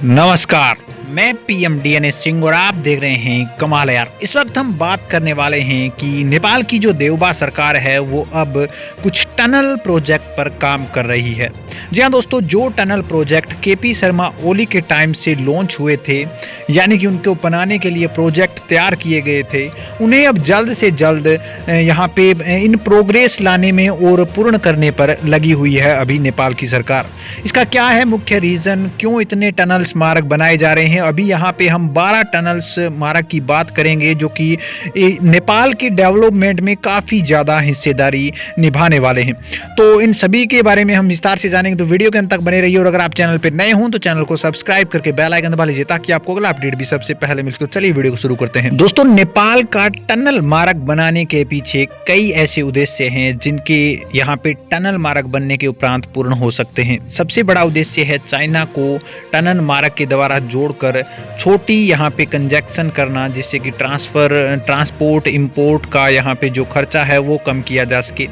नमस्कार, मैं PM DNA Singh और आप देख रहे हैं कमाल यार। इस वक्त हम बात करने वाले हैं कि नेपाल की जो देवबा सरकार है वो अब कुछ टनल प्रोजेक्ट पर काम कर रही है। जी हाँ दोस्तों, जो tunnel project KP Sharma Oli के टाइम से लॉन्च हुए थे, यानी कि उनको बनाने के लिए प्रोजेक्ट तैयार किए गए थे, उन्हें अब जल्द से जल्द यहाँ पे इन प्रोग्रेस लाने में और पूर्ण करने पर लगी हुई है अभी नेपाल की सरकार। इसका क्या है मुख्य रीज़न, क्यों इतने टनल स्मारक बनाए जा रहे हैं? अभी यहाँ पे हम 12 टनल स्मारक की बात करेंगे जो कि नेपाल के डेवलपमेंट में काफ़ी ज़्यादा हिस्सेदारी निभाने वाले हैं। तो इन सभी के बारे में हम विस्तार से जानेंगे, तो वीडियो के अंत तक बने रहिए। और अगर आप चैनल पर नए हों तो चैनल को सब्सक्राइब करके बेल आइकन दबा लीजिए ताकि आपको अगला अपडेट भी सबसे पहले मिल सके। चलिए वीडियो को शुरू करते हैं। दोस्तों, नेपाल का टनल मार्ग बनाने के पीछे कई ऐसे उद्देश्य हैं जिनके यहाँ पे टनल मार्ग बनने के उपरांत पूर्ण हो सकते हैं। सबसे बड़ा उद्देश्य है चाइना को टनल मार्ग के द्वारा जोड़कर छोटी यहाँ पे कंजक्शन करना, जिससे कि ट्रांसपोर्ट इंपोर्ट का यहाँ पे जो खर्चा है वो कम किया जा सके।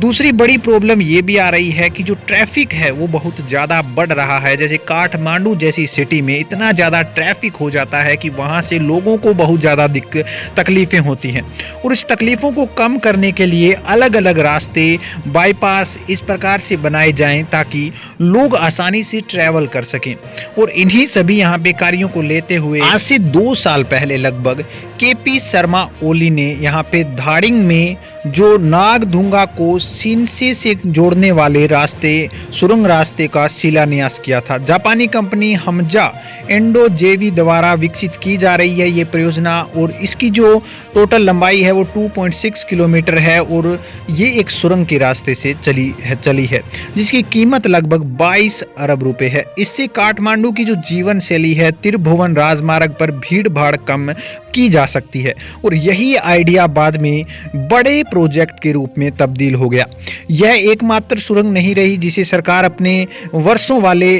दूसरी बड़ी प्रॉब्लम ये भी आ रही है कि जो ट्रैफिक है वो बहुत ज़्यादा बढ़ रहा है। जैसे काठमांडू जैसी सिटी में इतना ज़्यादा ट्रैफिक हो जाता है कि वहाँ से लोगों को बहुत ज़्यादा तकलीफ़ें होती हैं, और इस तकलीफ़ों को कम करने के लिए अलग अलग रास्ते, बाईपास इस प्रकार से बनाए जाएं ताकि लोग आसानी से ट्रैवल कर सकें। और इन्हीं सभी यहाँ पे कार्यों को लेते हुए आज से 2 साल पहले लगभग केपी शर्मा ओली ने यहाँ पे धारिंग में जो नागदुंगा को सिनसे से जोड़ने वाले सुरंग रास्ते का शिलान्यास किया था। जापानी कंपनी हमजा एंडो जेवी द्वारा विकसित की जा रही है ये परियोजना, और इसकी जो टोटल लंबाई है वो 2.6 किलोमीटर है, और ये एक सुरंग के रास्ते से चली है जिसकी कीमत लगभग 22 अरब रुपए है। इससे काठमांडू की जो जीवन शैली है, त्रिभुवन राजमार्ग पर भीड़ भाड़ कम की जा सकती है, और यही आइडिया बाद में बड़े प्रोजेक्ट के रूप में तब्दील हो गया। यह एकमात्र सुरंग नहीं रही जिसे सरकार अपने वर्षों वाले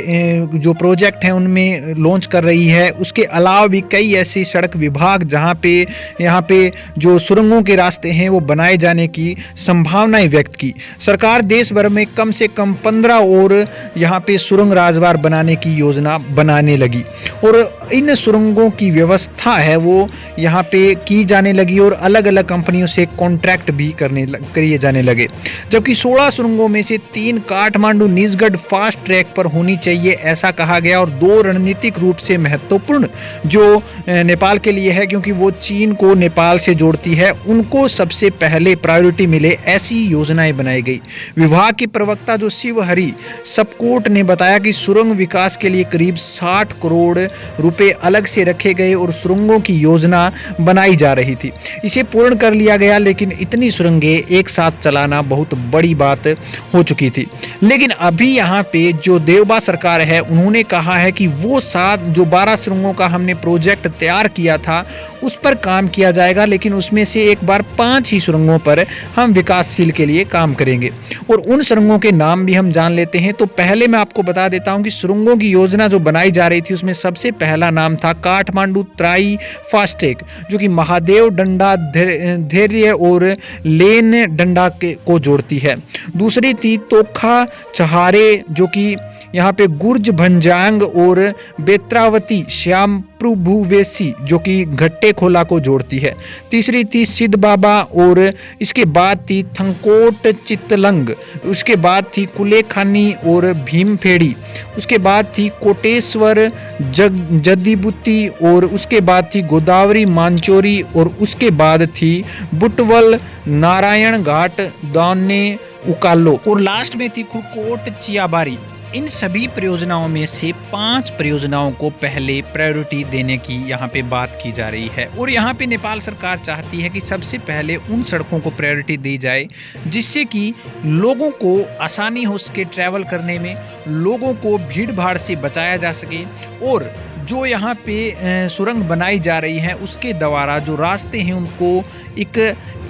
जो प्रोजेक्ट हैं उनमें लॉन्च कर रही है। उसके अलावा भी कई ऐसे सड़क विभाग जहां पे यहाँ पे जो सुरंगों के रास्ते हैं वो बनाए जाने की संभावनाएं व्यक्त की। सरकार देश भर में कम से कम 15 और यहाँ पे सुरंग राजमार्ग बनाने की योजना बनाने लगी, और इन सुरंगों की व्यवस्था है वो यहाँ पे की जाने लगी, और अलग अलग कंपनियों से कॉन्ट्रैक्ट भी किए जाने लगे। जबकि 16 सुरंगों में से 3 काठमांडू निजगढ़ फास्ट ट्रैक पर होनी चाहिए ऐसा कहा गया, और 2 रणनीतिक रूप से महत्वपूर्ण जो नेपाल के लिए है क्योंकि वो चीन को नेपाल से जोड़ती है, उनको सबसे पहले प्रायोरिटी मिले ऐसी योजनाएं बनाई गई। विभाग के प्रवक्ता जो शिवहरि सपकोट ने बताया कि सुरंग विकास के लिए करीब 60 करोड़ रुपए अलग से रखे गए और सुरंगों की योजना बनाई जा रही थी। इसे पूर्ण कर लिया गया, लेकिन इतनी सुरंगें एक साथ चलाना बहुत बड़ी बात हो चुकी थी। लेकिन अभी यहाँ पे जो देवबा सरकार है उन्होंने कहा है कि वो 12 सुरंगों का हमने प्रोजेक्ट तैयार किया था उस पर काम किया जाएगा, लेकिन उसमें से एक बार 5 ही सुरंगों पर हम विकासशील के लिए काम करेंगे। और उन सुरंगों के नाम भी हम जान लेते हैं। तो पहले मैं आपको बता देता हूं कि सुरंगों की योजना जो बनाई जा रही थी उसमें सबसे पहला नाम था काठमांडू त्राई फास्ट ट्रैक, जो कि महादेव डंडा धैर्य और लेन डंडा को जोड़ती है। दूसरी थी तोखा चहारे, जो कि यहाँ पे गुर्ज भंजांग और बेत्रावती श्याम प्रभुवेसी, जो कि घट्टे खोला को जोड़ती है। तीसरी थी सिद्ध बाबा, और इसके बाद थी थंकोट चितलंग, उसके बाद थी कुलेखानी और भीमफेड़ी, उसके बाद थी कोटेश्वर जदीबुती, और उसके बाद थी गोदावरी मांचोरी, और उसके बाद थी बुटवल नारायण घाट दाने उकालो, और लास्ट में थी खुरकोट चियाबारी। इन सभी परियोजनाओं में से 5 परियोजनाओं को पहले प्रायोरिटी देने की यहाँ पे बात की जा रही है, और यहाँ पे नेपाल सरकार चाहती है कि सबसे पहले उन सड़कों को प्रायोरिटी दी जाए जिससे कि लोगों को आसानी हो सके ट्रैवल करने में, लोगों को भीड़ भाड़ से बचाया जा सके, और जो यहाँ पे सुरंग बनाई जा रही है उसके द्वारा जो रास्ते हैं उनको एक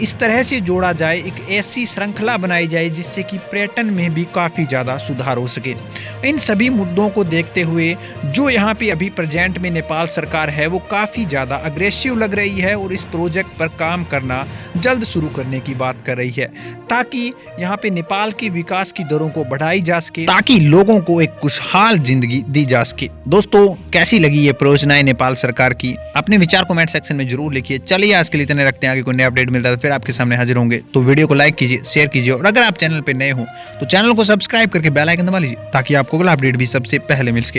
इस तरह से जोड़ा जाए, एक ऐसी श्रृंखला बनाई जाए जिससे कि पर्यटन में भी काफ़ी ज़्यादा सुधार हो सके। इन सभी मुद्दों को देखते हुए जो यहाँ पे अभी प्रेजेंट में नेपाल सरकार है वो काफ़ी ज़्यादा अग्रेसिव लग रही है और इस प्रोजेक्ट पर काम करना जल्द शुरू करने की बात कर रही है, ताकि यहाँ पे नेपाल के विकास की दरों को बढ़ाई जा सके, ताकि लोगों को एक खुशहाल जिंदगी दी जा सके। दोस्तों, कैसी लगी ये परियोजनाएं नेपाल सरकार की? अपने विचार कमेंट सेक्शन में जरूर लिखिए। चलिए आज के लिए इतने रखते हैं, आगे कोई नया अपडेट मिलता है तो फिर आपके सामने हाजिर होंगे। तो वीडियो को लाइक कीजिए, शेयर कीजिए और अगर आप चैनल पर नए हो तो चैनल को सब्सक्राइब करके बेल आइकन दबा लीजिए ताकि आपको अगला अपडेट भी सबसे पहले मिल सके।